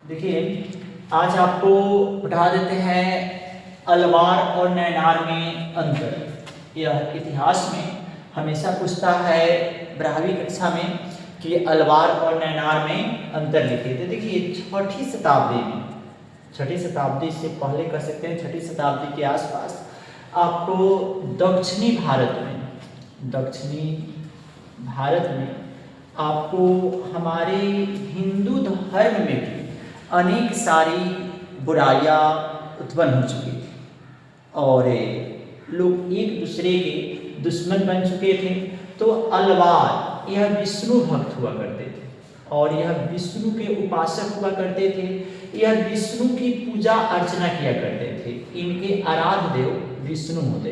देखिए, आज आपको उठा देते हैं अलवार और नैनार में अंतर। यह इतिहास में हमेशा पूछता है 12वीं कक्षा में कि अलवार और नैनार में अंतर लिखिए। तो देखिए, छठी शताब्दी में, छठी शताब्दी से पहले कह सकते हैं, छठी शताब्दी के आसपास आपको दक्षिणी भारत में आपको हमारे हिंदू धर्म में भी अनेक सारी बुराइयां उत्पन्न हो चुकी थी और लोग एक दूसरे के दुश्मन बन चुके थे। तो अलवार यह विष्णु भक्त हुआ करते थे और यह विष्णु के उपासक हुआ करते थे। यह विष्णु की पूजा अर्चना किया करते थे। इनके आराध्य देव विष्णु होते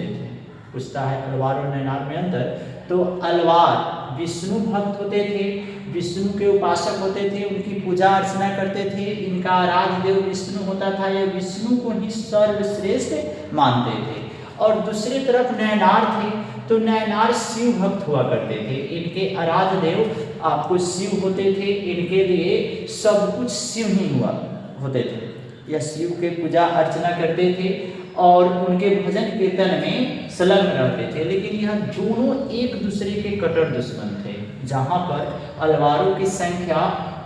थे। पूछता है अलवार और नैनार में अंतर। तो अलवार विष्णु भक्त होते थे, विष्णु के उपासक होते थे, उनकी पूजा अर्चना करते थे। इनका आराध्य देव विष्णु होता था, यह विष्णु को ही सर्वश्रेष्ठ मानते थे। और दूसरी तरफ नैनार थे, तो नैनार शिव भक्त हुआ करते थे। इनके आराध्य देव आपको शिव होते थे। इनके लिए सब कुछ शिव ही हुआ होते थे। यह शिव के पूजा अर्चना करते थे और उनके भजन कीर्तन में संलग्न रहते थे। लेकिन यह दोनों एक दूसरे के कट्टर दुश्मन थे। जहाँ पर अलवारों की संख्या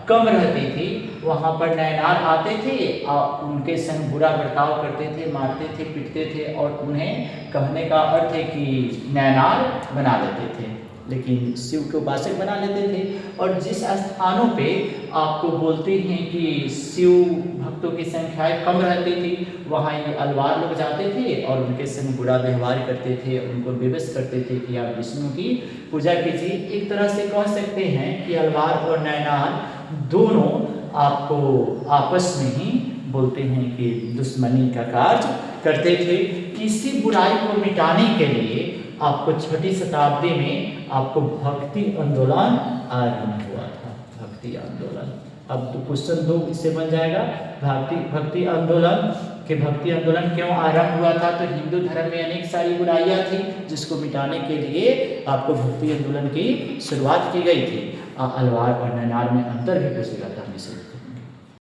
कम रहती थी, वहाँ पर नैनार आते थे और उनके संग बुरा बर्ताव करते थे, मारते थे, पीटते थे और उन्हें कहने का अर्थ है कि नैनार बना देते थे, लेकिन शिव के उपासक बना लेते थे। और जिस स्थानों पे आपको बोलते हैं कि शिव भक्तों की संख्याएं कम रहती थी, वहाँ ये अलवार लोग जाते थे और उनके संग बुरा व्यवहार करते थे, उनको विवश करते थे कि आप विष्णु की पूजा कीजिए। एक तरह से कह सकते हैं कि अलवार और नैनार दोनों आपको आपस में ही बोलते हैं कि दुश्मनी का कार्य करते थे। इसी बुराई को मिटाने के लिए आपको छठी शताब्दी में आपको भक्ति आंदोलन आरंभ हुआ था। भक्ति आंदोलन, अब तो क्वेश्चन 2 इससे बन जाएगा। भक्ति आंदोलन क्यों आरंभ हुआ था? तो हिंदू धर्म में अनेक सारी बुराइयां थी जिसको मिटाने के लिए आपको भक्ति आंदोलन की शुरुआत की गई थी। अलवार और नैनार में अंतर भी पूछा जाता है हमसे।